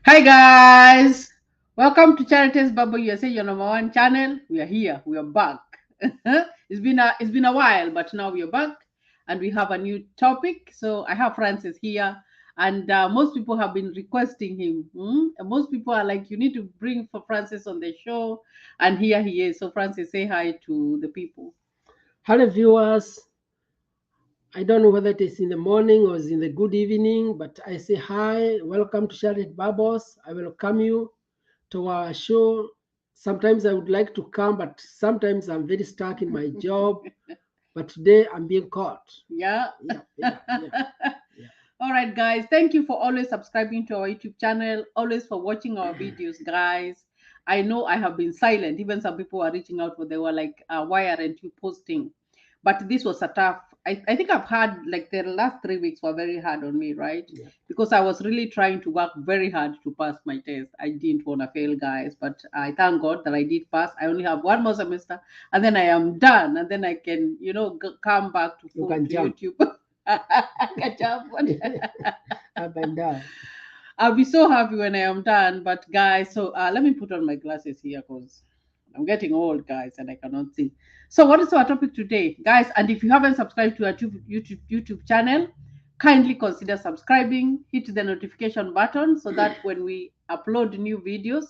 Hi guys, welcome to Charities Bible USA, your number one channel. We are here, we are back. It's been a while, but now we are back, and we have a new topic. So I have Francis here, and most people have been requesting him. And most people are like, you need to bring for Francis on the show, and here he is. So Francis, say hi to the people. Hello, viewers. I don't know whether it is in the morning or is in the good evening, but I say hi. Welcome to Charlotte Babos. I welcome you to our show. Sometimes I would like to come, but sometimes I'm very stuck in my job. But today I'm being caught. Yeah. Yeah. All right, guys. Thank you for always subscribing to our YouTube channel, always for watching our videos, guys. I know I have been silent. Even some people are reaching out, but they were like, why aren't you posting? But this was a tough. I think I've had like the last 3 weeks were very hard on me, right? Yeah. Because I was really trying to work very hard to pass my test. I didn't want to fail, guys, but I thank God that I did pass. I only have one more semester, and then I am done, and then I can, come back to You full can to jump YouTube. I can jump. up and down. I'll be so happy when I am done. But guys, so let me put on my glasses here because I'm getting old, guys, and I cannot see. So what is our topic today, guys? And if you haven't subscribed to our YouTube channel, kindly consider subscribing. Hit the notification button so that when we upload new videos,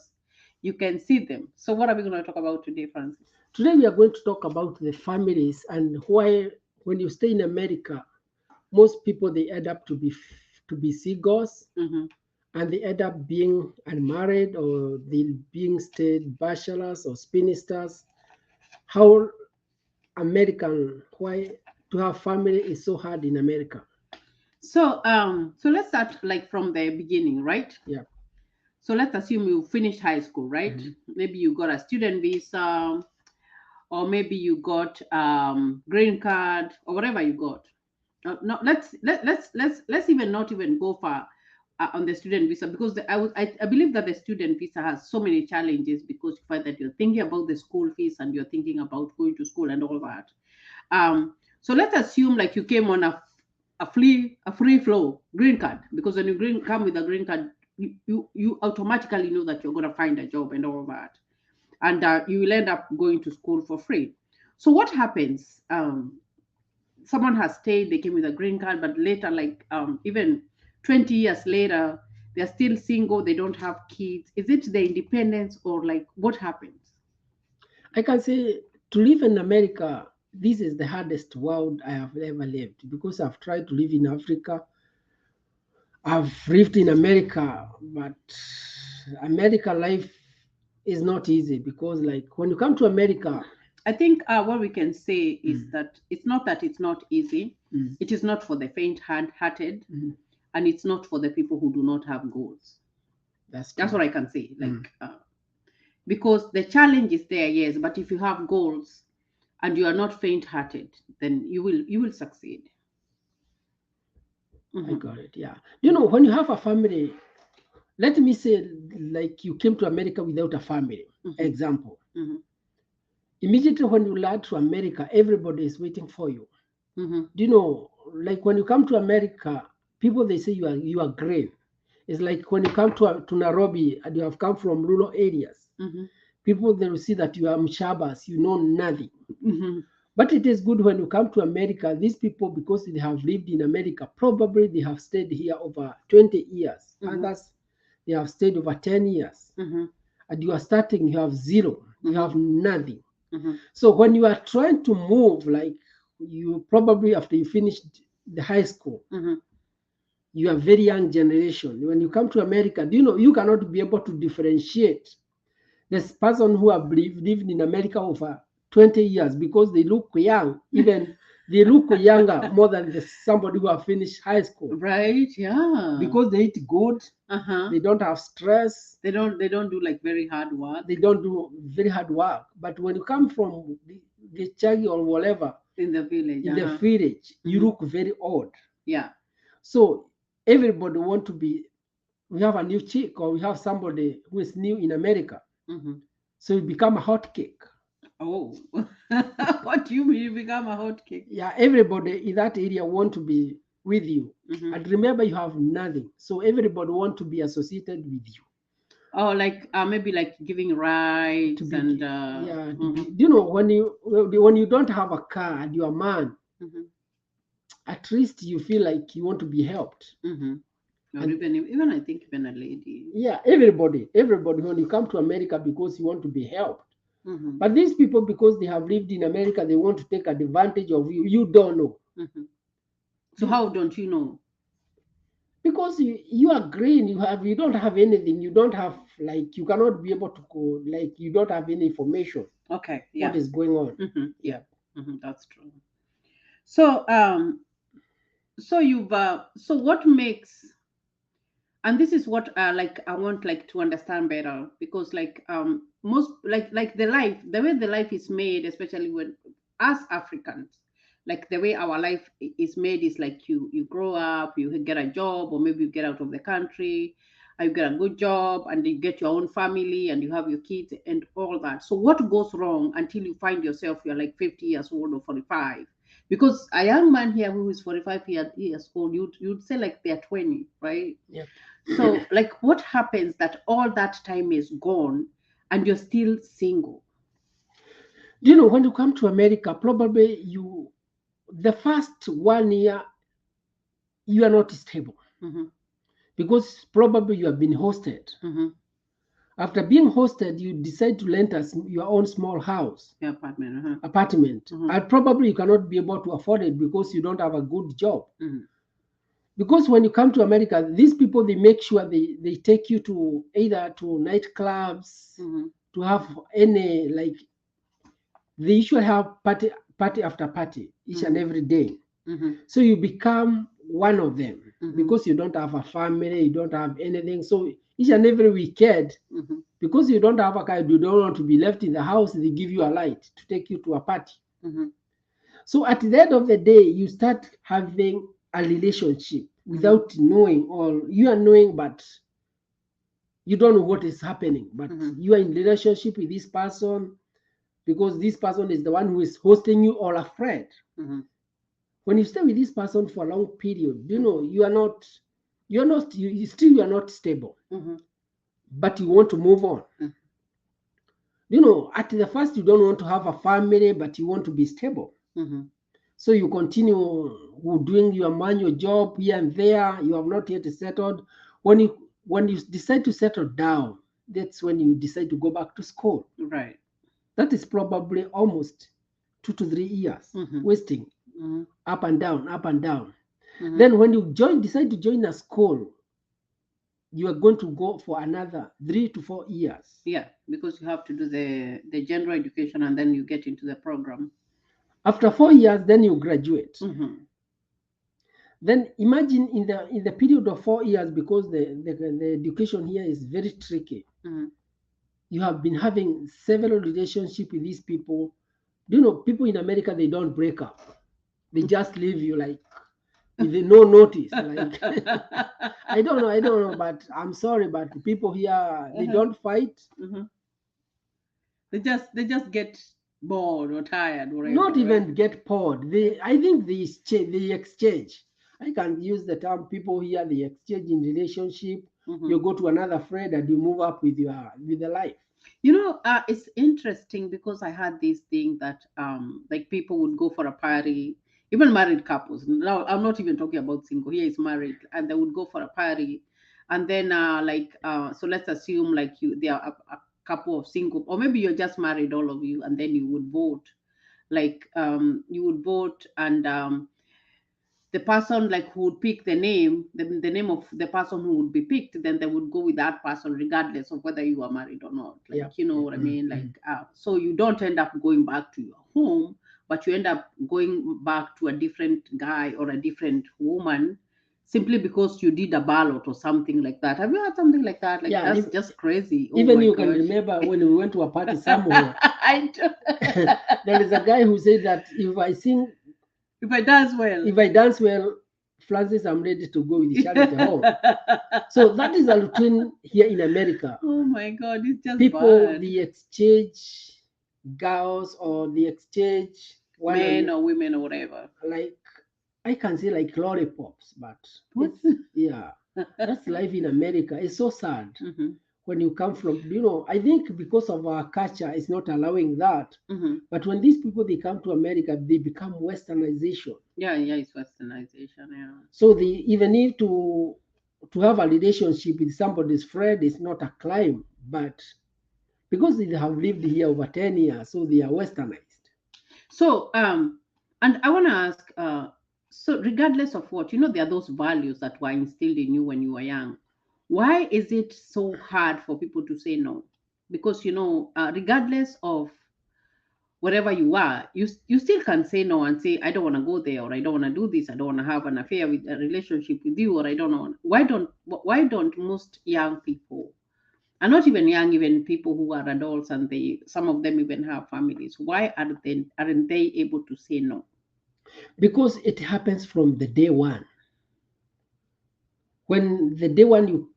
you can see them. So what are we going to talk about today, Francis? Today we are going to talk about the families and why, when you stay in America, most people they end up to be seagulls, Mm-hmm. and they end up being unmarried or they being stayed bachelors or spinsters. How why to have family is so hard in America. So let's start like from the beginning, right? Yeah. So let's assume you finished high school, right? Mhm. Maybe you got a student visa, or maybe you got green card, or whatever you got. No, let's even not even go far on the student visa, because I believe that the student visa has so many challenges, because you find that you're thinking about the school fees and you're thinking about going to school and all that. So let's assume like you came on a free flow green card, because when you come with a green card, you automatically know that you're going to find a job and all that, and you will end up going to school for free. So what happens? Someone has stayed, they came with a green card, but later, like even 20 years later, they're still single, they don't have kids. Is it the independence, or like what happens? I can say to live in America, this is the hardest world I have ever lived because I've tried to live in Africa. I've lived in America, but America life is not easy because, like, when you come to America, I think what we can say is mm, that it's not that it's not easy. mm, It is not for the faint-hearted, mm, and it's not for the people who do not have goals. that's That's true. what I can say. Mm. Like, because the challenge is there, yes, but if you have goals and you are not faint-hearted, then you will succeed. I Hmm. got it. Yeah. When you have a family, let me say, like, you came to America without a family. Hmm. Example. Hmm. Immediately when you land to America, everybody is waiting for you. Hmm. Like when you come to America, people they say you are green. It's like when you come to Nairobi and you have come from rural areas. Hmm. People they will see that you are mshabas, you know nothing. Hmm. But it is good when you come to America. These people, because they have lived in America, probably they have stayed here over 20 years. Hmm. Others, they have stayed over 10 years. Hmm. And you are starting, you have zero, you Hmm. have nothing. Hmm. So when you are trying to move, like you probably after you finished the high school, Hmm. you are very young generation. When you come to America, you cannot be able to differentiate this person who have lived in America over 20 years because they look young, even they look younger more than somebody who have finished high school Right? Yeah. because they eat good, Uh-huh. they don't have stress, They don't do like very hard work they don't do very hard work. But when you come from the Chagi or whatever in the village. in the Uh-huh. village, you Hmm. look very odd. Yeah. So everybody want to be. We have a new chick or we have somebody who is new in America, Hmm. so you become a hot cake. Oh. What do you mean you become a hot cake? Yeah, everybody in that area want to be with you. Mhm. And remember, you have nothing. So everybody want to be associated with you. Oh, like maybe like giving To rights be, and yeah, to be. mhm, You know, when you don't have a car and you're a man, mhm, at least you feel like you want to be helped. mhm. Or And even I think even a lady. yeah, everybody, when you come to America because you want to be helped. Mhm, But these people, because they have lived in America, they want to take advantage of you. You don't know. mhm. So You, how don't you know? because you are green, you don't have anything. You don't have, like, you cannot be able to go, like, you don't have any information Okay, what yeah. is going on. Yeah. Yeah. That's true. So so you've so what makes, and this is what like I want like to understand better, because like most like the way the life is made, especially when as Africans, like the way our life is made is like you grow up, you get a job, or maybe you get out of the country, you get a good job, and you get your own family, and you have your kids and all that. So what goes wrong until you find yourself you're like 50 years old or 45? Because a young man here who is 45 years old, you'd say like they're 20, right? Yeah. So, like, what happens that all that time is gone and you're still single? Do you know, when you come to America, probably the first 1 year, you are not stable Mm-hmm, because probably you have been hosted. mm-hmm. After being hosted, you decide to rent your own small house, Your apartment. Uh-huh. apartment, Mm-hmm, and probably you cannot be able to afford it because you don't have a good job. mm-hmm, Because when you come to America, these people, they make sure they take you to either to nightclubs, mm-hmm, to have any, like, they usually have party after party each and mm-hmm, every day. mm-hmm, So you become one of them mm-hmm, because you don't have a family, you don't have anything. So each and every weekend, mm-hmm, because you don't have a car, you don't want to be left in the house, they give you a light to take you to a party. mm-hmm, So at the end of the day, you start having a relationship mm-hmm, without knowing, or you are knowing, but you don't know what is happening. But mm-hmm, you are in relationship with this person because this person is the one who is hosting you, or a friend. mm-hmm, When you stay with this person for a long period, you know, you are not stable, mm-hmm, but you want to move on. You know, at the first, you don't want to have a family, but you want to be stable. mm-hmm, So you continue doing your manual job here and there. You have not yet settled. When you decide to settle down, that's when you decide to go back to school. right. That is probably almost 2 to 3 years Mm-hmm, wasting, mm-hmm, up and down, up and down. mm-hmm. Then when you decide to join a school, you are going to go for another 3 to 4 years. Yeah, because you have to do the general education and then you get into the program. After 4 years, then you graduate. Mm-hmm, Then imagine in the period of 4 years, because the education here is very tricky. mm-hmm, You have been having several relationships with these people. Do you know, people in America, they don't break up. They just leave you, like, with no notice. Like, I don't know, but I'm sorry, but the people here, they uh-huh, don't fight. mm-hmm. They just get bored or tired, Not whatever, right? even get poured. I think they exchange. I can use the term, people here, they exchange in relationship. Mm-hmm. You go to another friend and you move up with the life. It's interesting because I had this thing that like people would go for a party, even married couples. Now I'm not even talking about single. Here is married, and they would go for a party, and then so let's assume like there are a couple of single, or maybe you're just married, all of you, and then you would vote. Like you would vote, and the person like who would pick the name of the person who would be picked, then they would go with that person regardless of whether you are married or not, Yeah. like, you know what I mean, Mm. like so you don't end up going back to your home, but you end up going back to a different guy or a different woman, simply because you did a ballot or something like that. Have you had something like that? Like, Yeah. that's just crazy. Oh Even my you can gosh. remember when we went to a party somewhere. I do. There is a guy who said that If I does well. if I dance well, Francis, I'm ready to go with Charlotte home. So that is a routine here in America. Oh my God, it's just People, bad. the exchange girls, or the exchange one Men on, or women or whatever. like, I can say like lollipops, but What's yeah, that's life in America. It's so sad mm-hmm, when you come from, I think because of our culture is not allowing that. mm-hmm. But when these people they come to America, they become westernization. Yeah, yeah, it's westernization. Yeah. So they even need to have a relationship with somebody's friend is not a crime, but because they have lived here over 10 years, so they are westernized. So, and I want to ask, so regardless of what, there are those values that were instilled in you when you were young. Why is it so hard for people to say no? Because, regardless of wherever you are, you still can say no and say, I don't want to go there, or I don't want to do this, I don't want to have an affair with a relationship with you, or I don't know. Why don't most young people, and not even young, even people who are adults and some of them even have families, why aren't they able to say no? Because it happens from the day one. When the day one you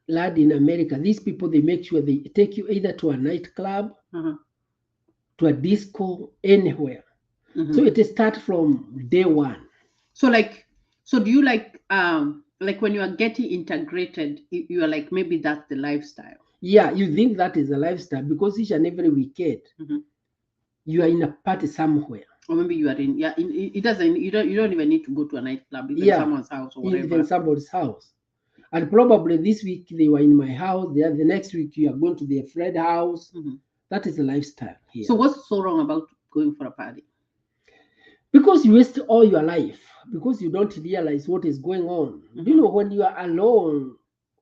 land in America, these people they make sure they take you either to a nightclub, Uh-huh. to a disco, anywhere. So Mhm. it starts from day one. So do you like when you are getting integrated, you are like, maybe that's the lifestyle. Yeah, you think that is a lifestyle because each and every weekend Mhm. you are in a party somewhere. Or maybe you are it doesn't, you don't even need to go to a nightclub, even Yeah, someone's house or even whatever. somebody's house. And probably this week they were in my house. The next week you are going to their friend house. Mhm. That is the lifestyle here. So what's so wrong about going for a party? Because you waste all your life because you don't realize what is going on. Mhm. When you are alone,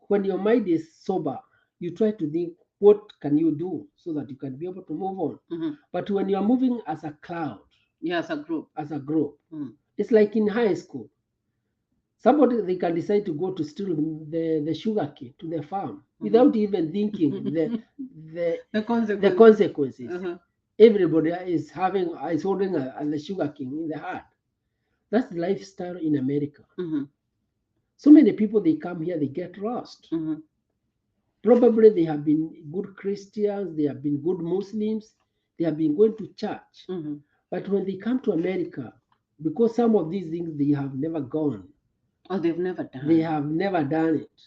when your mind is sober, you try to think what can you do so that you can be able to move on. Mhm. But when you are moving as a cloud, Yeah, as a group. as a group, Mhm. it's like in high school. Somebody they can decide to go to steal the sugar cane to the farm Mhm. without even thinking the The the consequence. consequences. Uh-huh. Everybody is holding the sugar cane in the hand. That's the lifestyle in America. Mhm. So many people they come here, they get lost. Mhm. Probably they have been good Christians, they have been good Muslims, they have been going to church. Mhm. But when they come to America, because some of these things they have never gone, Oh, they've never they done. have never done it.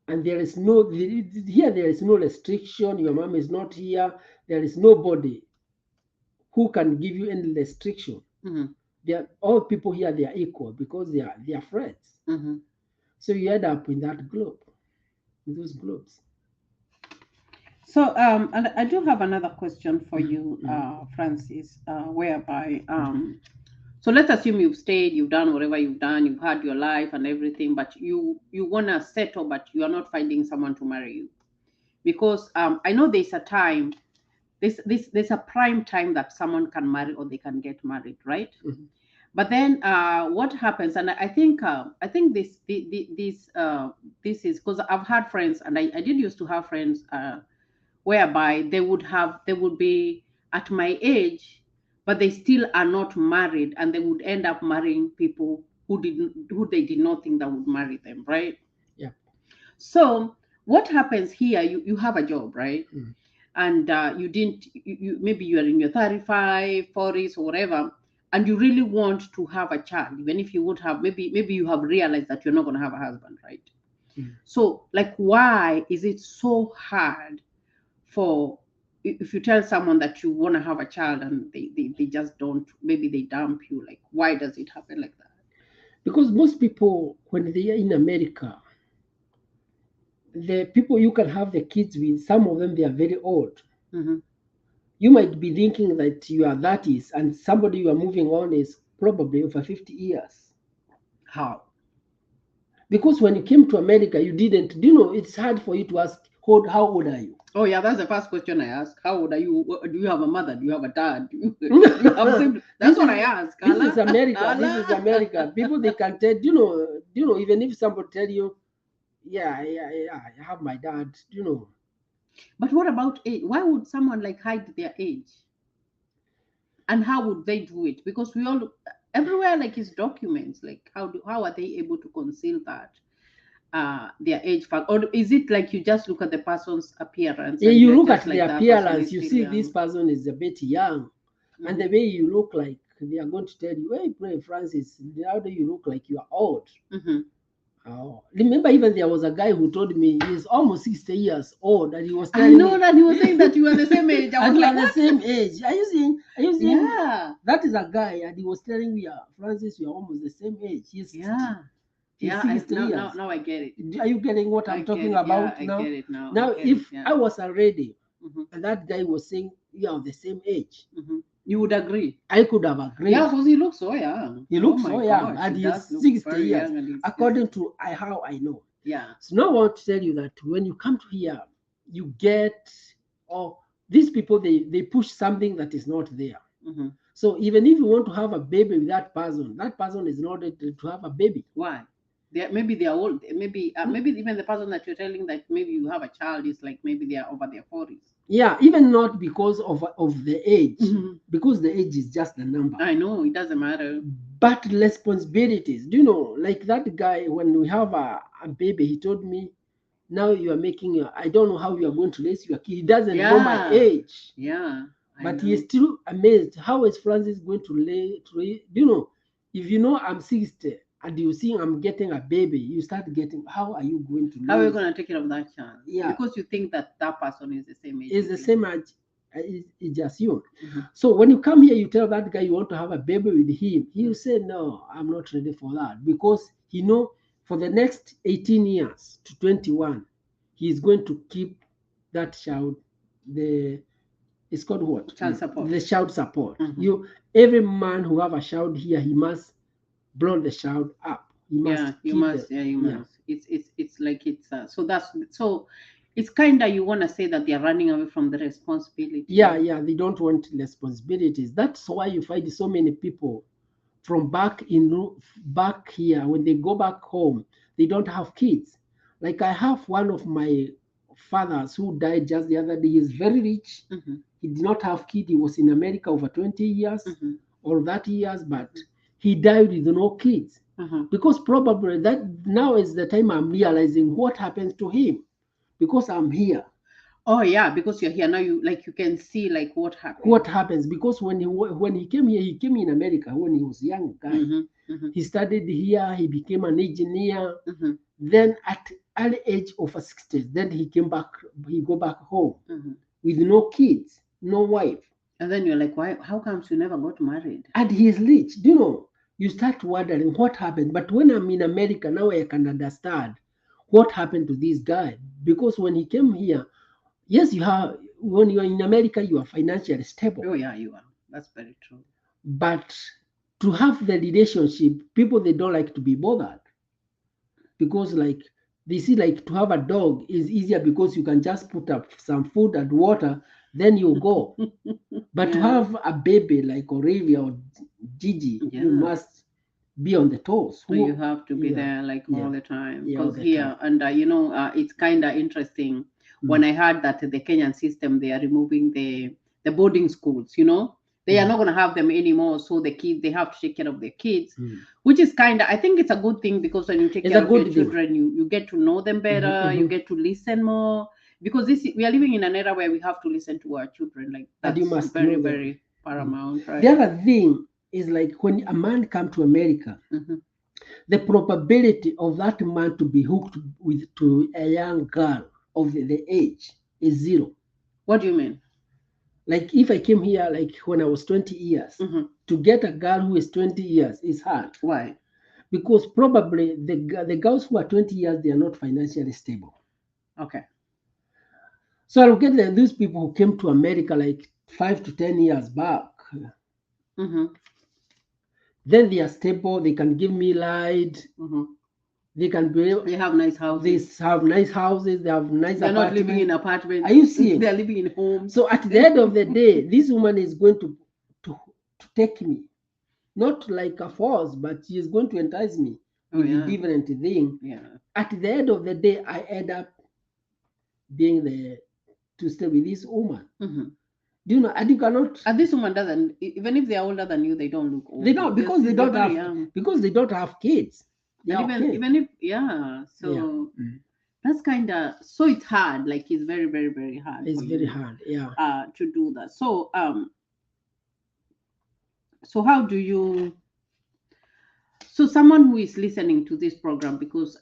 And there is no here there is no restriction. Your mom is not here. There is nobody who can give you any restriction. Mhm. They are, all people here they are equal because they are friends. Mhm. So you end up in that globe, in those globes. So, and I do have another question for Mhm, you, mhm, Francis, whereby, so let's assume you've stayed, you've done whatever you've done, you've had your life and everything, but you wanna settle, but you are not finding someone to marry you, because I know there's a time, there's a prime time that someone can marry or they can get married, right? mhm. But then what happens, and I think this is because I've had friends, and I did used to have friends whereby they would be at my age, but they still are not married, and they would end up marrying people who they did not think that would marry them, right? Yeah. So what happens here, you have a job, right? Mhm. And you didn't maybe you are in your 35 40s or whatever, and you really want to have a child, even if you would have, maybe you have realized that you're not going to have a husband, right? Mhm. So, like, why is it so hard for, if you tell someone that you want to have a child and they just don't, maybe they dump you, like, why does it happen like that? Because most people, when they are in America, the people you can have the kids with, some of them they are very old. Hmm. You might be thinking that you are that is, and somebody you are moving on is probably over 50 years. How? Because when you came to America, you didn't, it's hard for you to ask, how old are you? Oh yeah, that's the first question I ask. How old are you? Do you have a mother? Do you have a dad? Do you have siblings? That's this what is I ask. this is Allah. America. This is Allah. America. People they can tell, even if somebody tell you, yeah, yeah, yeah, I have my dad. But what about age? Why would someone like hide their age? And how would they do it? Because we all, everywhere, like, is documents. Like, how are they able to conceal that their age fact? Or is it like you just look at the person's appearance Yeah, and you you're look at just the like, that person appearance, is you still see this young? person is a bit young, and Hmm. the way you look like they are going to tell you, hey, pray, Francis, how do you look like you are old? Mm-hmm. Oh, remember, even there was a guy who told me he's almost 60 years old, and he was I telling know me, that he was saying that you were the same age. I and was we like, are the what? same age. Are you seeing? Are you seeing? Yeah, That is a guy, and he was telling me, Francis, we are almost the same age. yeah, He's yeah. 60 Now, years. now I get it. Are you getting what I I'm get talking it. Yeah, about I now? get it now. I Now, get it. if Yeah. I was already, Mm-hmm. and that guy was saying we are the same age, Mm-hmm. You would agree. I could have agreed. Yeah, because he looks so young. He Oh looks my so young, gosh, and he he's does look 60 very years, young, and he's according to how I know. yeah. So now I want to tell you that when you come to here, you get, or these people, they push something that is not there. Mm-hmm. So even if you want to have a baby with that person is not ready to have a baby. Why? Maybe they are old. Maybe even the person that you're telling that maybe you have a child is like maybe they are over their 40s. Yeah, even not because of the age, Mhm. because the age is just a number. I know it doesn't matter. But responsibilities, do you know, like that guy, when we have a baby, he told me, now you are making I don't know how you are going to raise your kid. He doesn't know my Yeah, age. yeah. I But know. he is still amazed. How is Francis going to lay? Do you know? If you know I'm 60 and you see I'm getting a baby, you start getting. How are you going to? How are you Raise? going to take care of that child? Yeah, Because you think that that person is the same age. it's the with you. same age. It's just you. Mhm. So when you come here, you tell that guy you want to have a baby with him. He will say, "No, I'm not ready for that," because he know for the next 18 years to 21, he is going to keep that child. The It's called what? Child support. The child support. Mhm. Every man who have a child here, he must blow the child up. He must Yeah, you keep must. the Yeah, you yeah. must. It's like it's so that's so. It's kind of you want to say that they are running away from the responsibility. Yeah, they don't want responsibilities. That's why you find so many people from back here, when they go back home, they don't have kids. Like I have one of my fathers who died just the other day. He's very rich. Mm-hmm. He did not have kid. He was in America over 20 years Mm-hmm. or that years, but he died with no kids. Mm-hmm. Because probably that now is the time I'm realizing what happens to him, because I'm here. Oh yeah, because you're here now. You can see like what happened. What happens? Because when he came here, he came in America when he was a young guy. Mm-hmm. Mm-hmm. He studied here. He became an engineer. Mm-hmm. Then at early age of 60, then he came back. He go back home Mm-hmm. with no kids, no wife, And then you're like, why? How comes you never got married? and he's rich. Do you know? You start wondering what happened. But when I'm in America now, I can understand what happened to this guy, because when he came here, yes, you have. When you are in America, you are financially stable. Oh yeah, you are. That's very true. But to have the relationship, people, they don't like to be bothered, because like they see like to have a dog is easier because you can just put up some food and water, then you go. But to Yeah. have a baby like Olivia or Gigi, Yeah. you must be on the toes. So you have to be Yeah, there like yeah, all the time. yeah, all Because the here, and it's kind of interesting when I heard that the Kenyan system, they are removing the boarding schools. They are not going to have them anymore. So the kids, they have to take care of their kids, which is kind of, I think it's a good thing, because when you take It's care a of your good thing. children, you get to know them better, you get to listen more, because we are living in an era where we have to listen to our children. Like And that's you must very, know them. very paramount, right? The other thing is like when a man come to America, Mhm. the probability of that man to be hooked to a young girl of the age is zero. What do you mean? Like if I came here like when I was 20 years, Mhm. to get a girl who is 20 years is hard, Why? because probably the girls who are 20 years, they are not financially stable. Okay. So I'll get these people who came to America like 5 to 10 years back. Mm-hmm. Then they are stable. They can give me light. Mm-hmm. They can be. They have nice They houses. have nice houses. They have nice They're not living in apartments. apartments. Are you seeing? They're living in homes. So at the end of the day, this woman is going to take me, not like a force, but she is going to entice me Oh, with yeah. a different thing. Yeah. At the end of the day, I end up being to stay with this woman. Mm-hmm. Do you know? And you cannot. And this woman doesn't, even if they're older than you, they don't look old. They don't, because they don't they're very have young. because they don't have kids. They And are even okay. even if so Yeah. that's kind of, so it's hard. Like it's very, very, very hard. It's for very you, hard. Yeah. to do that. So So how do you? So someone who is listening to this program, because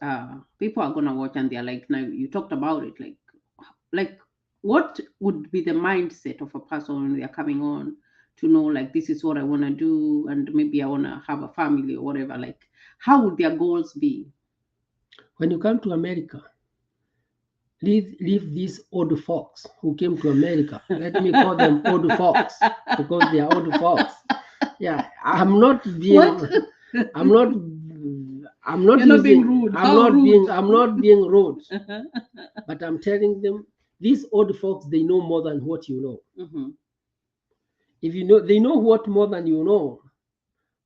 people are gonna watch and they're like, now you talked about it, like what would be the mindset of a person when they are coming on to know like this is what I want to do and maybe I want to have a family or whatever, like how would their goals be? When you come to America, leave these old folks who came to America. Let me call them old folks because they are old folks. Yeah, I'm not being. What? I'm not. I'm not You're not being using. rude. How rude? I'm not being rude. But I'm telling them these old folks they know more than what you know. Mm-hmm. If you know they know what more than you know,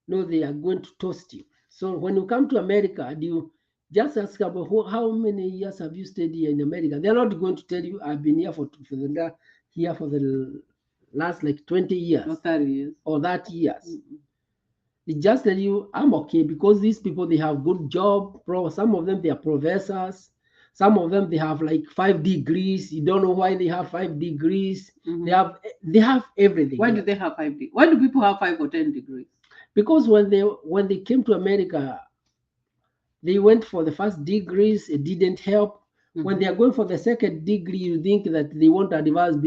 no, they are going to toast you. So when you come to America, do you just ask about how many years have you stayed here in America? They're not going to tell you I've been here here for the last like 20 years Or 30 years. or 30 years. Mm-hmm. They just tell you I'm okay because these people they have good job. Some of them they are professors. Some of them they have like 5 degrees. You don't know why they have 5 degrees. Mm-hmm. They have everything. Why do they have 5 degrees? Why do people have 5 or 10 degrees? Because when they came to America, they went for the first degrees, it didn't help. Mm-hmm. When they are going for the second degree, you think that they want to advance,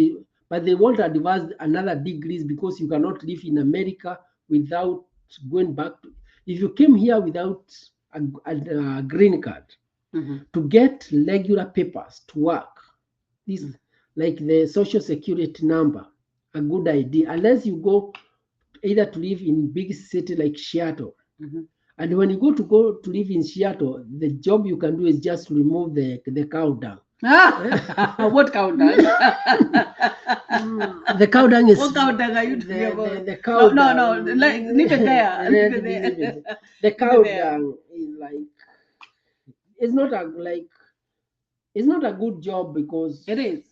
but they want to advance another degrees because you cannot live in America without going back to. If you came here without a green card, Mm-hmm. to get regular papers to work, this like the social security number, a good idea. Unless you go either to live in big city like Seattle. Mm-hmm. And when you go to live in Seattle, the job you can do is just to remove the cow dung. What cow dung? The cow dung is What cow dung are you talking about? the cow dung. No. Like, leave it there. Leave it there. The cow dung is like it's not a good job because It is.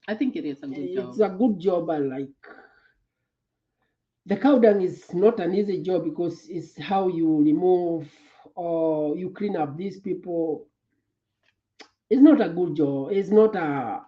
I think it is a good job. it's a good job, but like the cow dung is not an easy job because it's how you remove or you clean up these people. It's not a good job. It's not a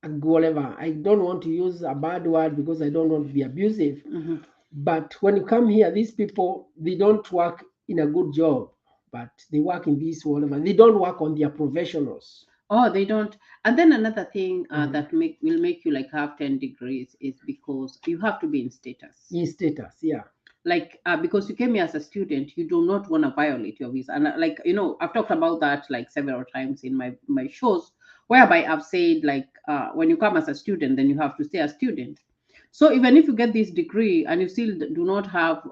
whatever. I don't want to use a bad word because I don't want to be abusive. Mm-hmm. But when you come here, these people they don't work in a good job, but they work in this whatever. They don't work on their professionals. Oh, they don't. And then another thing Mhm. that will make you like have 10 degrees is because you have to be in status. In status, yeah. Like because you came here as a student, you do not want to violate your visa. And like I've talked about that like several times in my shows, whereby I've said like when you come as a student, then you have to stay a student. So even if you get this degree and you still do not have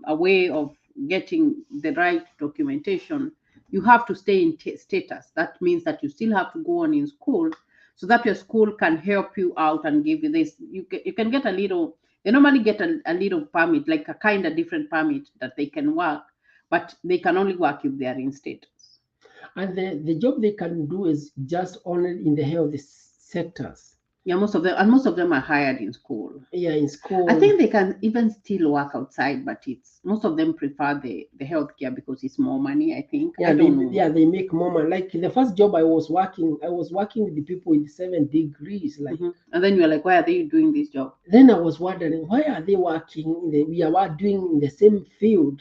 a way of getting the right documentation, you have to stay in status. That means that you still have to go on in school so that your school can help you out and give you this. You can get a little. They normally get a little permit, like a kind of different permit that they can work, but they can only work if they are in status. And the job they can do is just only in the health sectors. Yeah, most of them are hired in school. Yeah, in school. I think they can even still work outside, but it's most of them prefer the healthcare because it's more money. I think. Yeah, I don't know. Yeah, they make more money. Like the first job I was working with the people with 7 degrees. Like, And then you're like, why are they doing this job? then I was wondering why are they working? We are doing in the same field,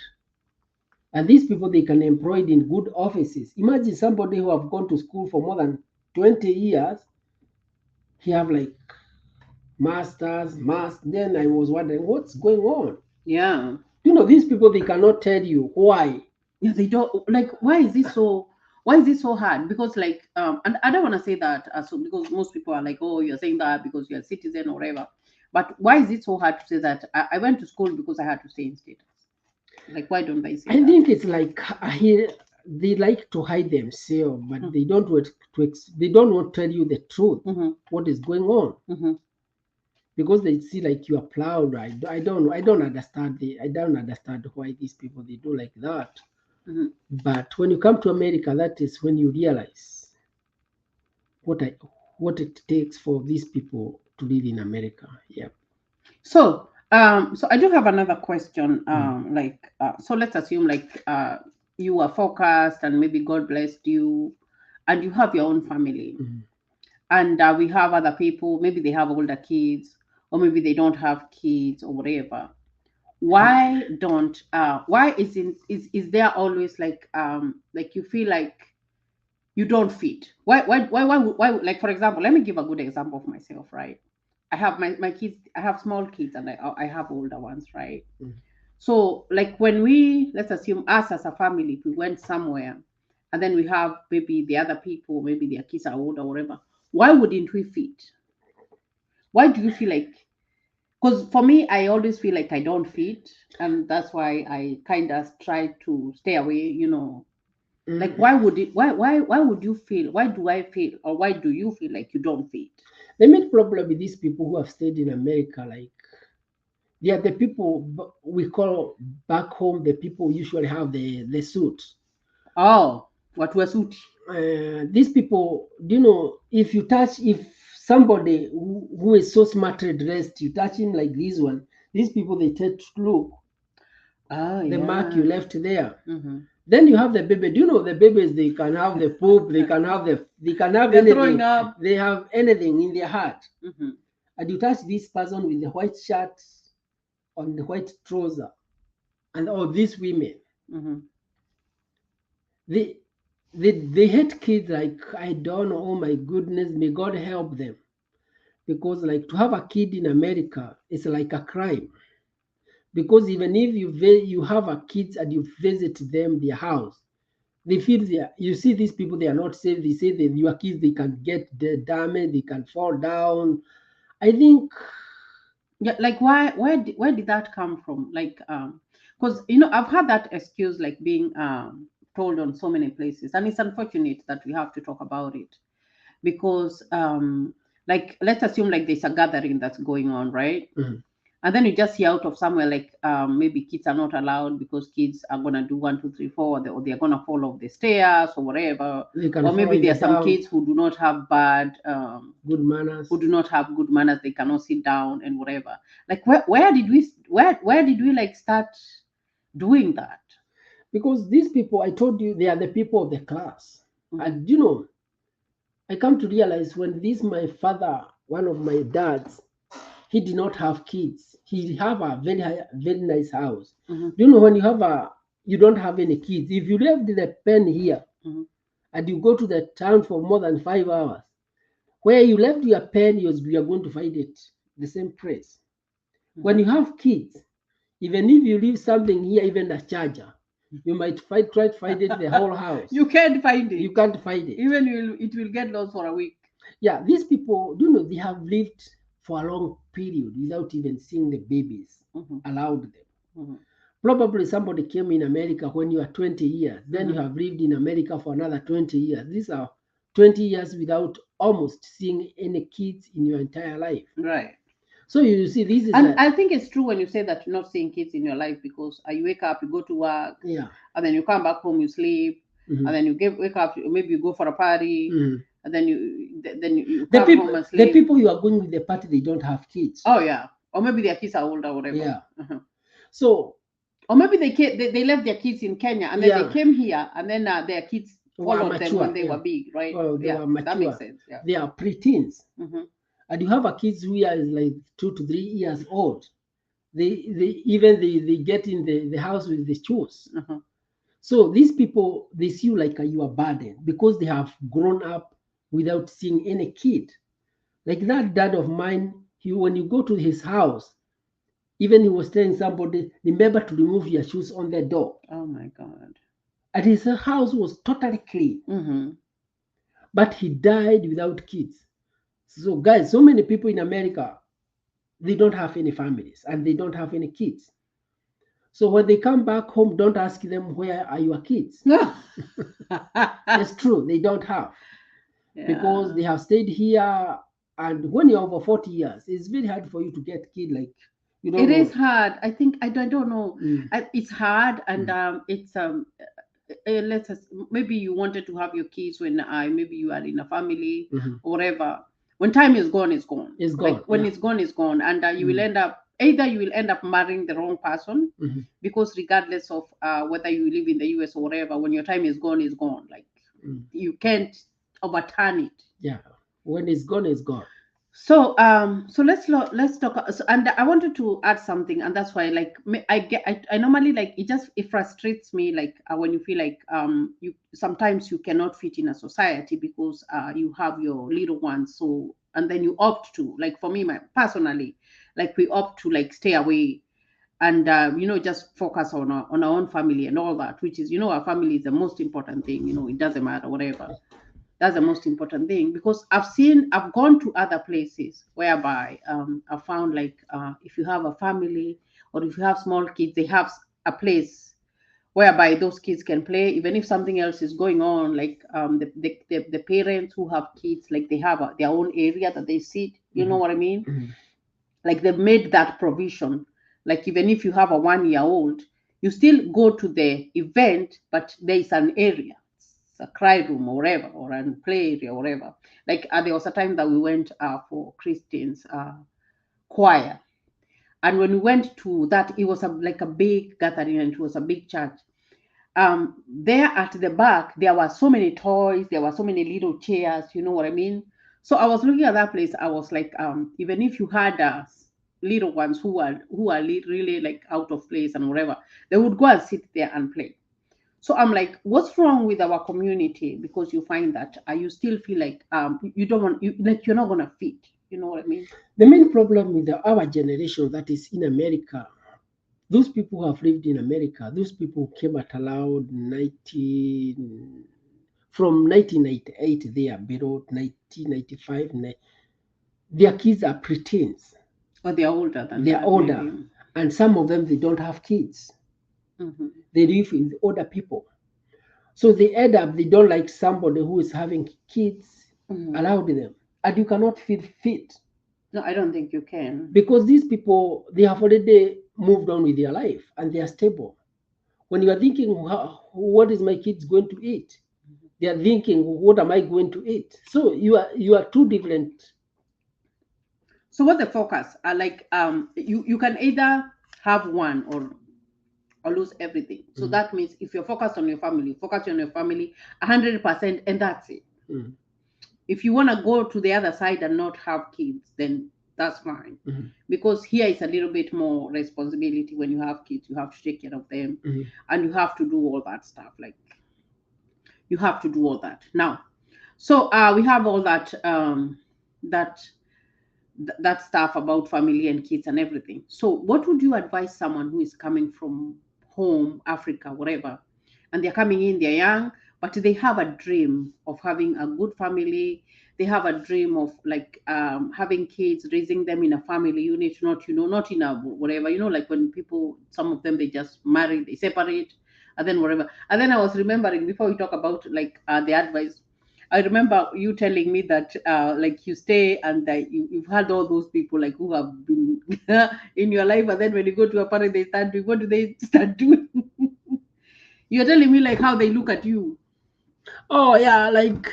and these people they can employed in good offices. Imagine somebody who have gone to school for more than 20 years. He have like masters. Then I was wondering what's going on. Yeah. These people they cannot tell you why. Yeah, they don't like. Why is this so? Why is this so hard? Because like, and I don't want to say that so because most people are like, oh, you're saying that because you're a citizen or whatever. But why is it so hard to say that I went to school because I had to stay in status? Like, why don't they say I that? think it's like they like to hide themselves, but they don't want they don't want to tell you the truth, what is going on, because they see like you are proud. I don't understand why these people they do like that. But when you come to America, that is when you realize what it takes for these people to live in America. Yeah. So so I do have another question. So let's assume like you are focused and maybe God blessed you and you have your own family. And we have other people, maybe they have older kids or maybe they don't have kids or whatever. why don't why isn't is there always like you feel like you don't fit? Why like for example, let me give a good example of myself, right? I have my kids, I have small kids, and I have older ones, right? Mm. So like when we, let's assume us as a family, if we went somewhere and then we have maybe the other people, maybe their kids are old or whatever, why wouldn't we fit? Why do you feel like, because for me I always feel like I don't fit, and that's why I kind of try to stay away, like Mm. why would it why would you feel, why do I feel, or why do you feel like you don't fit? The main problem with these people who have stayed in America, like they are the people we call back home. The people usually have the suit. Oh, what was it? These people, do you know, if somebody who is so smartly dressed, you touch him like this one, these people they take to look Oh the mark yeah. you left there. Mm-hmm. Then you have the baby. Do you know the babies? They can have the poop. They can have They're throwing anything. up. They have anything in their heart. Mm-hmm. And you touch this person with the white shirt on the white trouser, and all these women, Mm-hmm. they they hate kids like I don't know. Oh my goodness, may God help them, because like to have a kid in America is like a crime. Because even if you have a kids and you visit them their house, they feel they are, you see these people they are not safe. They say that your kids they can get the damage, they can fall down. I think Yeah, like where did that come from? Like because I've had that excuse like being told on so many places, and it's unfortunate that we have to talk about it because like let's assume like there's a gathering that's going on, right? mhm, And then you just hear out of somewhere like maybe kids are not allowed because kids are gonna do 1 2 3 4, or they're gonna fall off the stairs or whatever, they can or fall maybe in there the are some down. kids who do not have bad Good who manners. do not have good manners, they cannot sit down and whatever. Like where did we like start doing that? Because these people, I told you, they are the people of the class. Hmm. And you know, I come to realize when this my father, one of my dads, he did not have kids. He have a very nice house. Hmm. Do you know when you don't have any kids? If you left the pen here Hmm. and you go to the town for more than 5 hours, where you left your pen, you are going to find it the same place. When Hmm. you have kids, even if you leave something here, even a charger, you might try to find it the whole house. You can't find You it. can't find it. Even it will get lost for a week. Yeah, these people, do you know, they have lived for a long period without even seeing the babies Hmm. allowed them. Hmm. Probably somebody came in America when you are 20 years, then you Hmm. have lived in America for another 20 years. These are 20 years without almost seeing any kids in your entire life. Right. So you see, this is And a, I think it's true when you say that you're not seeing kids in your life because you wake up, you go to work, yeah. and then you come back home, you sleep, and Mhm, then wake up, maybe you go for a party, mhm. and then you The come people, home and the sleep. people you are going with the party, they don't have kids. Oh yeah, or maybe their kids are older, or whatever. Yeah. Uh-huh. So Or maybe they left their kids in Kenya and then they yeah, came here, and then their kids they were followed them when mature. they Yeah. were big, right? Well, they Yeah, were that makes mature. sense. Yeah. They are preteens. Hmm. And you have a kids who are like 2 to 3 years old. They get in the house with the shoes. Hmm. So these people they see you like you are burden because they have grown up without seeing any kid. Like that dad of mine, when you go to his house, even he was telling somebody, remember to remove your shoes on the door. Oh my God. And his house was totally clean. Hmm. But he died without kids. So guys, so many people in America, they don't have any families and they don't have any kids. So when they come back home, don't ask them where are your kids. It's true, they don't have because Yeah. they have stayed here. And when you're over 40 years, it's very hard for you to get kid like you don't It is know. hard. I think I don't know. Mm, It's hard, and mm, it's let's maybe you wanted to have your kids when maybe you are in a family mhm. or whatever. When time is gone, it's gone. It's Like gone. when Yeah. it's gone, it's gone, and Mm, you will end up marrying the wrong person, mhm, because regardless of whether you live in the US or whatever, when your time is gone, it's gone. Like mm. you can't overturn it. Yeah. When it's gone, it's gone. So let's talk. So, and I wanted to add something, and that's why, like, I normally, like, it frustrates me, like, when you feel like you sometimes you cannot fit in a society because you have your little ones. So, and then you opt to, like, for me, my personally, like, we opt to, like, stay away and just focus on our own family and all that, which is, our family is the most important thing. It doesn't matter whatever. That's the most important thing, because I've gone to other places whereby I found, like, if you have a family or if you have small kids, they have a place whereby those kids can play, even if something else is going on, like, the parents who have kids, like, they have their own area that they sit, you know Mhm. what I mean? Mhm. Like, they've made that provision, like, even if you have a 1 year old, you still go to the event, but there is an area, it's a cry room or whatever, or a play area or whatever. Like, there was a time that we went for Christians choir, and when we went to that, it was like a big gathering, and it was a big church. There at the back there were so many toys, there were so many little chairs, you know what I mean? So I was looking at that place, I was like, even if you had little ones who are really, like, out of place and whatever, they would go and sit there and play. So I'm like, what's wrong with our community? Because you find that you still feel like you don't want, you like, you're not gonna fit, you know what I mean? The main problem with our generation that is in America, those people who have lived in America, those people who came at around 19, from 1998, they are below 1995. Their kids are preteens. Or they're older than They are that, older, maybe. and some of them they don't have kids. Hmm. They live with older people, so they end up they don't like somebody who is having kids Hmm. allowed them, and you cannot feel fit No, I don't think you can. because these people they have already moved on with their life and they are stable. When you are thinking, what is my kids going to eat? They are thinking, what am I going to eat? So you are two different. So what's the focus? Like, you can either have one or lose everything. So Mm, that means if you're focused on your family, focus on your family 100%, and that's it. mm, If you want to go to the other side and not have kids, then that's fine. mm, Because here is a little bit more responsibility. When you have kids, you have to take care of them, mm. and you have to do all that stuff. Like, you have to do all that now. So we have all that that stuff about family and kids and everything. So, what would you advise someone who is coming from home, Africa, whatever, and they're coming in, they're young, but they have a dream of having a good family. They have a dream of, like, having kids, raising them in a family unit, not, not in a whatever, like when people, some of them, they just marry, they separate, and then whatever. And then I was remembering, before we talk about, like, the advice, I remember you telling me that, like, you stay and you've had all those people, like, who have been in your life, and then when you go to a party, they start doing, what do they start doing? You're telling me, like, how they look at you. Oh yeah, like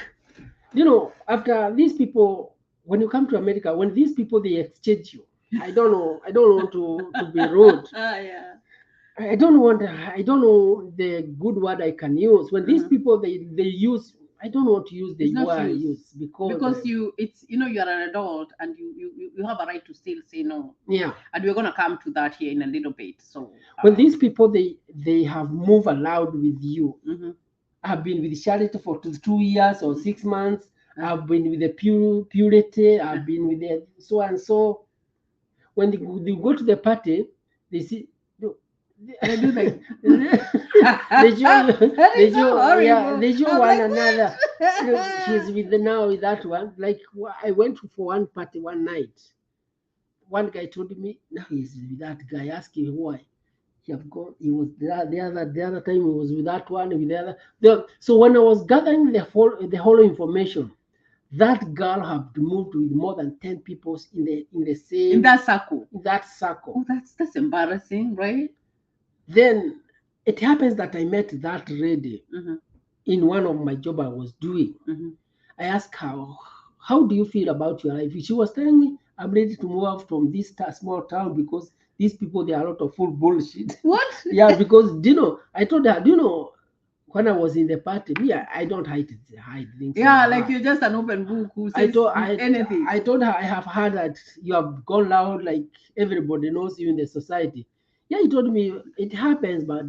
after these people, when you come to America, when these people they exchange you, I don't know. I don't want to be rude. Yeah. I don't want. I don't know the good word I can use. When these Mhm. people they use, I don't want to use It's the not word I use, use because because you're an adult, and you have a right to still say no. yeah. And we're gonna come to that here in a little bit. So, When these people they have moved allowed with you, mhm, I've been with Charity for 2 years or mhm, 6 months. uh, I've been with the purity. uh, I've been with the so and so. When they go to the party, they see. they do like They show you, that they is so show, yeah, horrible. they show I'm one like, another. She's what? with now with that one. Like I went for one party one night. One guy told me, now he's with that guy. Asking why. He have gone. He was the other time he was with that one with the other. So when I was gathering the whole information, that girl had moved with more than 10 people in the In same that circle. in that circle. Oh, that's embarrassing, right? Then it happens that I met that lady Mm-hmm, in one of my job I was doing. mm-hmm. I asked her, how do you feel about your life? She was telling me, I'm ready to move out from this small town because these people, they are a lot of full bullshit. What? Yeah, because, I told her, when I was in the party, me, I don't hide things. in Yeah, my like heart. you're just an open book who I says told anything. I told her I have heard that you have gone loud, like everybody knows you in the society. Yeah, he told me it happens, but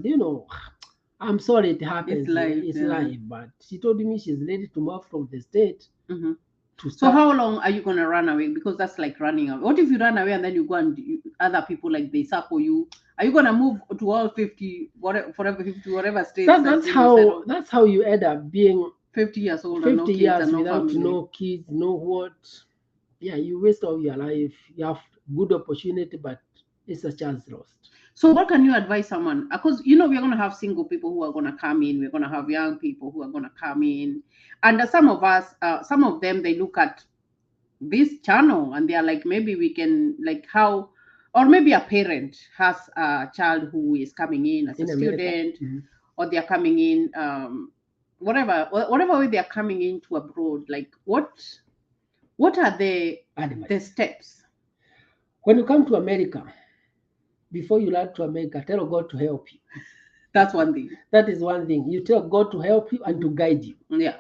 I'm sorry it It's happens. life, It's yeah. life. But she told me she's ready to move from the state Mhm. to So start. how long are you gonna run away? Because that's like running away. What if you run away and then you go and other people like they circle you? Are you gonna move to all 50, whatever, forever 50, whatever states that you settle? That's how you end up being 50 years old and no 50 kids and years no without family. no kids, no what. Yeah, you waste all your life. You have good opportunity, but it's a chance lost. So what can you advise someone? Because we're gonna have single people who are gonna come in. We're gonna have young people who are gonna come in, and some of us, some of them, they look at this channel and they are like, maybe we can like how, or maybe a parent has a child who is coming in as a In America. student, Mhm. or they're coming in, whatever way they're coming into abroad. Like what are the Advice. steps? When you come to America, before you land to America, tell God to help you. That's one thing. That is one thing. You tell God to help you and to guide you. Yeah.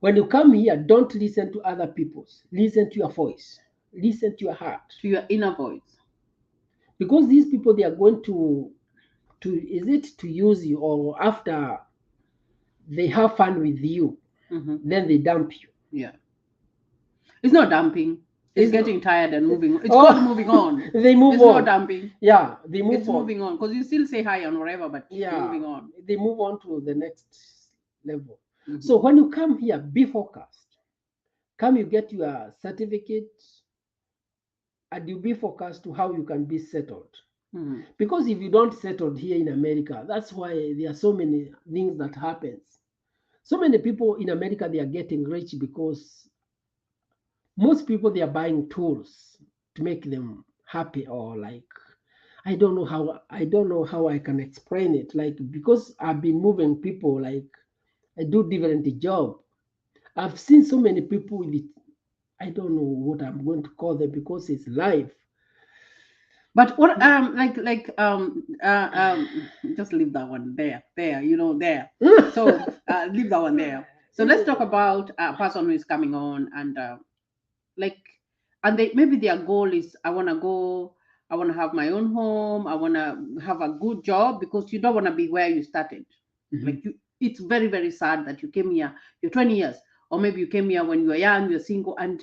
When you come here, don't listen to other people's. Listen to your voice. Listen to your heart. To your inner voice. Because these people, they are going to is it to use you, or after they have fun with you, then they dump you. Yeah. It's not dumping. It's It's getting tired and moving on. It's Oh, called moving on. they move It's on. not dumping. Yeah, they move It's on. moving on because you still say hi and whatever, but Yeah, moving on. they move on to the next level. Mhm. So when you come here, be focused. Come, you get your certificate, and you be focused to how you can be settled. Mhm. Because if you don't settle here in America, that's why there are so many things that happens. So many people in America, they are getting rich because most people, they are buying tools to make them happy, or like I don't know how I can explain it. Like, because I've been moving people, like I do different job. I've seen so many people with it. I don't know what I'm going to call them because it's life. But what just leave that one there there. So leave that one there. So let's talk about a person who is coming on and like, and they maybe their goal is I want to go, I want to have my own home, I want to have a good job, because you don't want to be where you started. Like it's very very sad that you came here, you're 20 years, or maybe you came here when you were young, you're single, and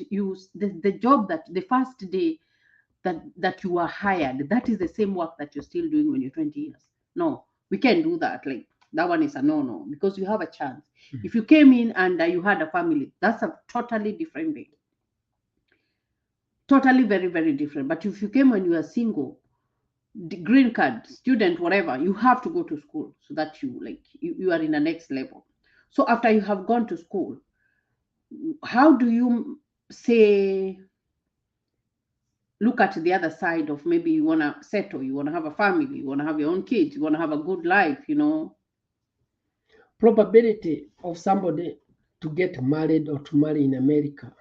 the job that the first day that you were hired, that is the same work that you're still doing when you're 20 years. No, we can't do that. Like that one is a no, because you have a chance. If you came in and you had a family, that's a totally different thing. Totally very very different. But if you came when you were single, the green card, student, whatever, you have to go to school so that you are in the next level. So after you have gone to school, how do you say look at the other side of, maybe you want to settle, you want to have a family, you want to have your own kids, you want to have a good life. Probability of somebody to get married or to marry in America,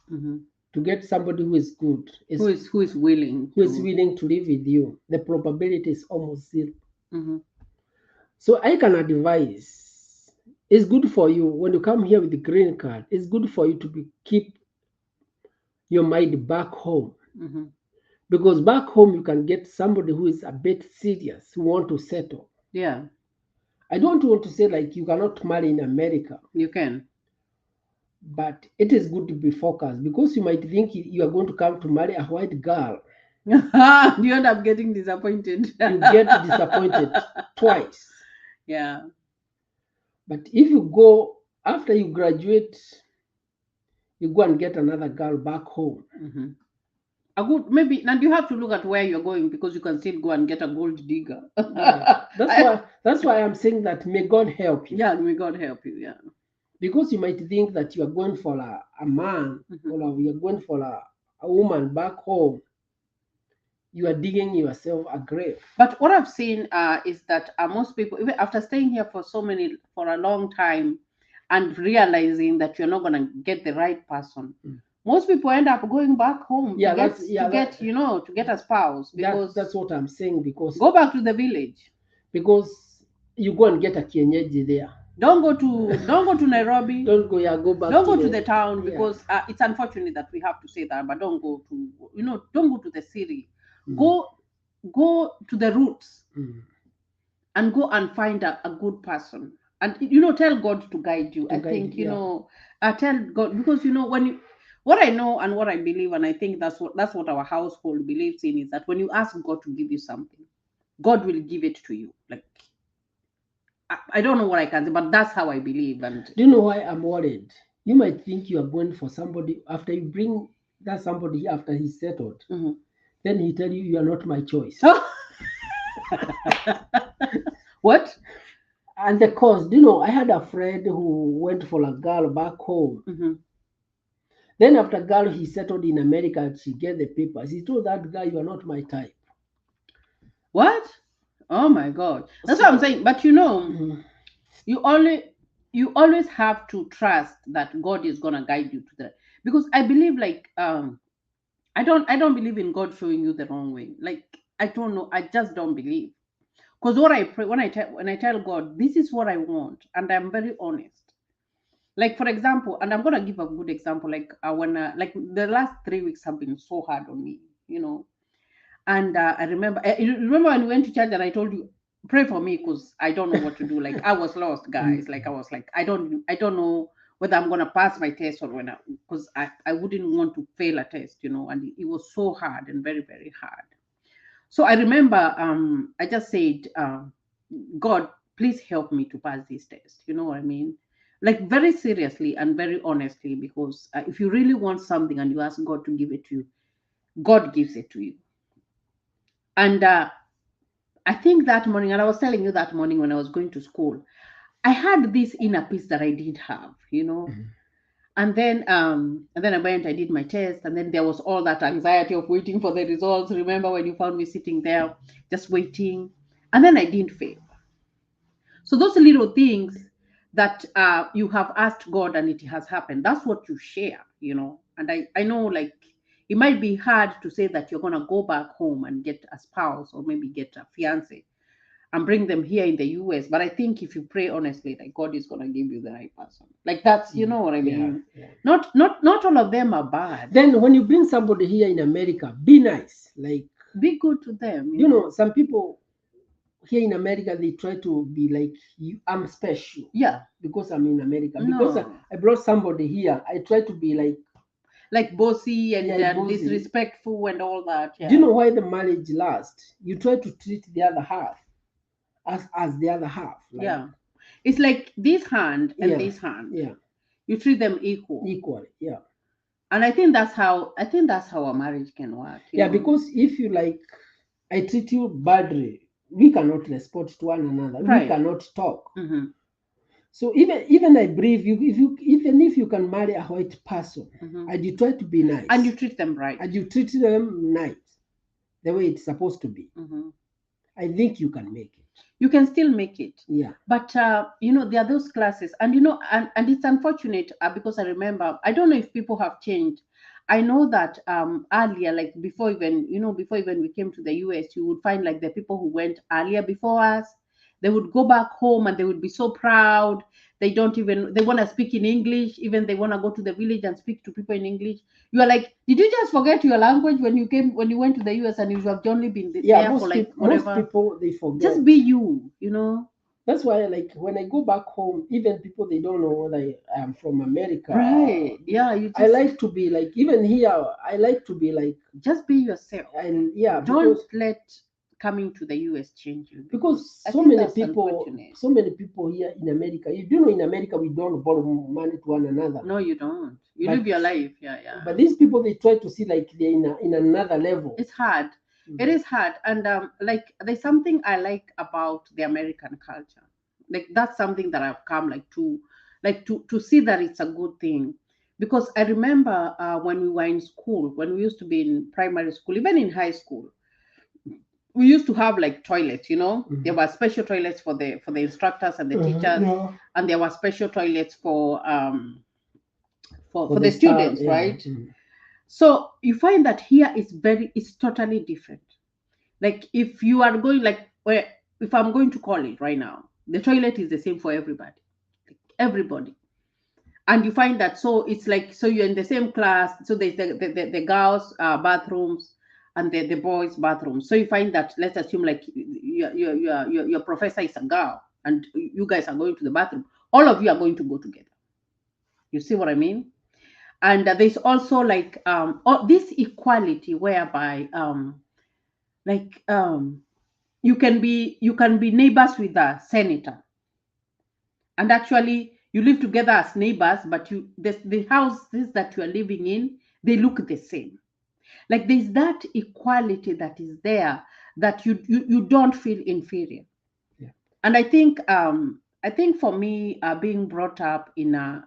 to get somebody who is good, who is willing to live with you, the probability is almost zero. Mm-hmm. So I can advise, it's good for you when you come here with the green card, it's good for you to keep your mind back home. Mm-hmm. Because back home you can get somebody who is a bit serious, who want to settle. Yeah. I don't want to say like you cannot marry in America. You can. But it is good to be focused, because you might think you are going to come to marry a white girl. You end up getting disappointed. You get disappointed twice. Yeah. But if you go after you graduate, you go and get another girl back home. Mm-hmm. A good, maybe, and you have to look at where you're going, because you can still go and get a gold digger. Yeah. That's why I'm saying that may God help you. Yeah, may God help you. Yeah. Because you might think that you are going for a man, or you are going for a woman back home. You are digging yourself a grave. But what I've seen is that most people, even after staying here for a long time, and realizing that you're not going to get the right person, most people end up going back home to get a spouse. Because that's what I'm saying. Because go back to the village. Because you go and get a kienyeji there. Don't go to Nairobi. Don't go, yeah, go back Don't to go to the town, yeah. because it's unfortunate that we have to say that, but don't go to, don't go to the city. Mm. Go to the roots Mm. and go and find a good person, and tell God to guide you. To I guide think you, tell God, because when you what I know and what I believe, and I think that's what our household believes in, is that when you ask God to give you something, God will give it to you. Like, I don't know what I can say, but that's how I believe. And Do you know why I'm worried? You might think you are going for somebody, after you bring that somebody after he's settled, Mhm. then he tell you are not my choice. What? And the cause, do you know, I had a friend who went for a girl back home. Mhm. Then after girl, he settled in America, she get the papers. He told that guy, you are not my type. What? Oh my God. That's what I'm saying. But Mhm. you always have to trust that God is gonna guide you to the, because I believe, like, I don't believe in God showing you the wrong way. Like, I don't know. I just don't believe. Because what I pray, when I tell God, this is what I want, and I'm very honest. Like, for example, and I'm gonna give a good example. Like, when like the last 3 weeks have been so hard on me, And I remember, you remember when we went to church and I told you, pray for me because I don't know what to do. Like, I was lost, guys. Like, I was like, I don't know whether I'm gonna pass my test, or when because I wouldn't want to fail a test, and it was so hard and very, very hard. So I remember, I just said, God, please help me to pass this test. You know what I mean? Like, very seriously and very honestly, because if you really want something and you ask God to give it to you, God gives it to you. And I think that morning, and I was telling you that morning when I was going to school, I had this inner peace that I didn't have. Mhm. And then I went, I did my test, and then there was all that anxiety of waiting for the results. Remember when you found me sitting there just waiting? And then I didn't fail. So those little things that you have asked God and it has happened, that's what you share. And I know, like, it might be hard to say that you're going to go back home and get a spouse or maybe get a fiance and bring them here in the US. But I think if you pray honestly, like, God is gonna give you the right person. Like, that's, you know what I mean. Yeah. Not all of them are bad. Then when you bring somebody here in America, be nice. Like, Be good to them. you know, some people here in America, they try to be like, you, I'm special Yeah. because I'm in America. Because No. I brought somebody here, I try to be Like bossy and yeah, bossy. disrespectful and all that. Yeah. Do you know why the marriage lasts? You try to treat the other half as the other half. Like, Yeah. It's like this hand and yeah, this hand. yeah, You treat them equal. equally, yeah. And I think that's how a marriage can work. Yeah, because if you like, I treat you badly, we cannot respond to one another. We Right. cannot talk. Mm-hmm. So even I believe even if you can marry a white person, Mm-hmm. and you try to be nice, And you treat them right. and you treat them nice, the way it's supposed to be, Mm-hmm. I think you can make it. You can still make it. Yeah. But there are those classes, and and it's unfortunate, because I remember, I don't know if people have changed. I know that earlier, like before even we came to the US, you would find like the people who went earlier before us, they would go back home and they would be so proud. They want to speak in English, even they want to go to the village and speak to people in English. You are like, did you just forget your language when you went to the US, and you have only been there for like most whatever? people they forget. Just be you. That's why, like, when I go back home, even people they don't know whether I am from America. Right. Yeah, you I just like to be like, even here, I like to be like, just be yourself. and yeah, Don't let coming to the US change you, because I so think many that's people, unfortunate. here in America. You do know in America we don't borrow money to one another. No, you don't. You But- live your life. Yeah. But these people they try to see like they're in another level. It's hard. Mhm. It is hard. And like, there's something I like about the American culture. Like, that's something that I've come to see that it's a good thing. Because I remember when we were in school, when we used to be in primary school, even in high school, we used to have like toilets. Mhm. There were special toilets for the instructors and the teachers, Yeah. and there were special toilets for the the staff, students, yeah. right? Mhm. So you find that here it's totally different. Like, if you are going, like, if I'm going to college right now, The toilet is the same for everybody. And you find that, so it's like, so you're in the same class, so there's the girls bathrooms and the boys bathrooms. So you find that, let's assume like your professor is a girl and you guys are going to the bathroom, all of you are going to go together. You see what I mean? And there's also like this equality whereby like you can be neighbors with a senator, and actually you live together as neighbors, but the houses that you are living in, they look the same. Like there's that equality that is there, that you don't feel inferior. Yeah. And I think for me, being brought up in a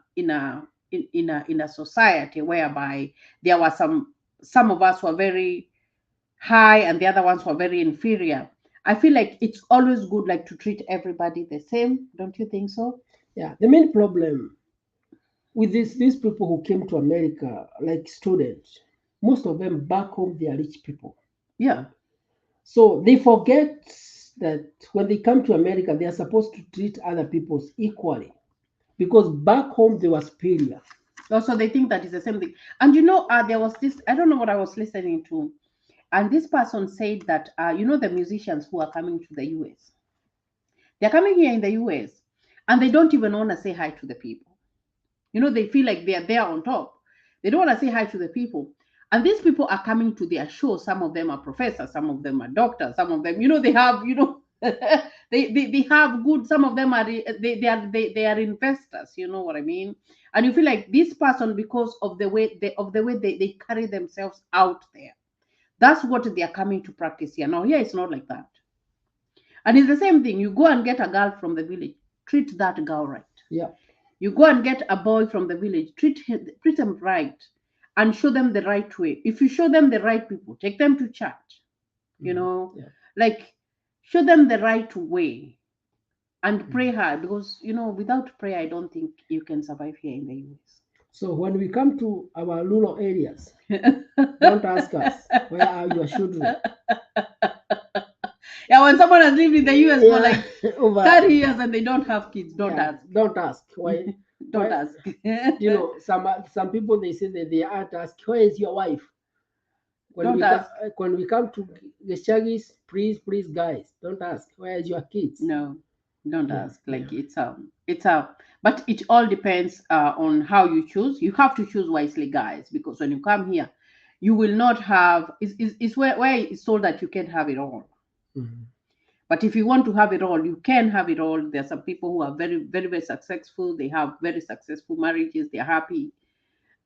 society whereby there were some of us were very high and the other ones were very inferior, I feel like it's always good like to treat everybody the same. Don't you think so? Yeah, the main problem with these people who came to America, like students, most of them back home they are rich people. Yeah. So they forget that when they come to America, they are supposed to treat other people equally because back home they were superior. Also, they think that is the same thing. And there was this, I don't know what I was listening to, and this person said that the musicians who are coming to the US, they're coming here in the US, and they don't even want to say hi to the people. They feel like they are there on top. They don't want to say hi to the people. And these people are coming to their show. Some of them are professors, some of them are doctors, some of them, they have, they have good, some of them are they are investors, you know what I mean? And you feel like this person, because of the way they carry themselves out there, that's what they are coming to practice here. Now, here it's not like that. And it's the same thing. You go and get a girl from the village, treat that girl right. Yeah. You go and get a boy from the village, treat them right, and show them the right way. If you show them the right people, take them to church, Yeah. like show them the right way and pray hard, because without prayer, I don't think you can survive here in the So when we come to our rural areas, US. don't ask us where are your children. Yeah, when someone has lived in the US for like Over 30 years and they don't have kids, don't yeah, ask. don't ask why. Don't Why ask. some people they say that they aren't ask where is your wife. Don't ask. When we come to the shaggies, please guys, don't ask where is your kids. No, don't Yeah, ask. yeah, Like it's a but it all depends on how you choose. You have to choose wisely, guys, because when you come here, you will not have. It's where it's told that you can't have it all. Mhm. But if you want to have it all, you can have it all. There are some people who are very, very, very successful. They have very successful marriages. They're happy,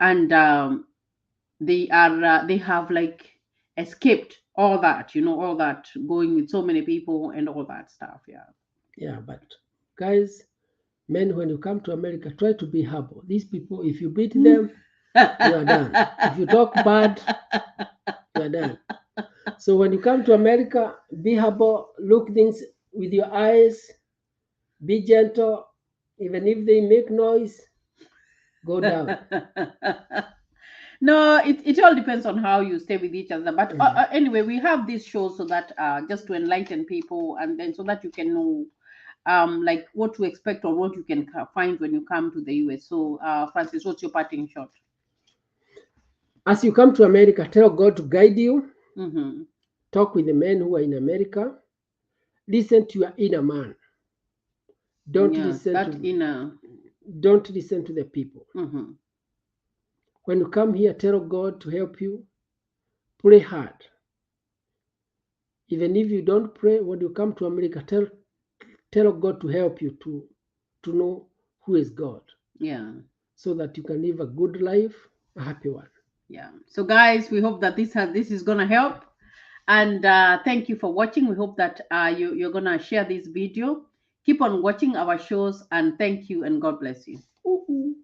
and they have like escaped all that. All that going with so many people and all that stuff. Yeah. Yeah, but guys, men, when you come to America, try to be humble. These people, if you beat them, you are done. If you talk bad, you are done. So when you come to America, be humble, look things with your eyes, be gentle. Even if they make noise, go down. No, it all depends on how you stay with each other. But Mhm. anyway, we have this show so that just to enlighten people, and then so that you can know like what to expect or what you can find when you come to the US. So Francis, what's your parting shot? As you come to America, tell God to guide you. Mm-hmm. Talk with the men who are in America. Listen to your inner man. Don't Yeah, listen that to inner. don't listen to the people. Mm-hmm. When you come here, tell God to help you. Pray hard. Even if you don't pray, when you come to America, tell God to help you to know who is God, Yeah. so that you can live a good life, a happy one. Yeah. So guys, we hope that this is gonna help. And thank you for watching. We hope that you're gonna share this video. Keep on watching our shows, and thank you, and God bless you. Ooh, ooh.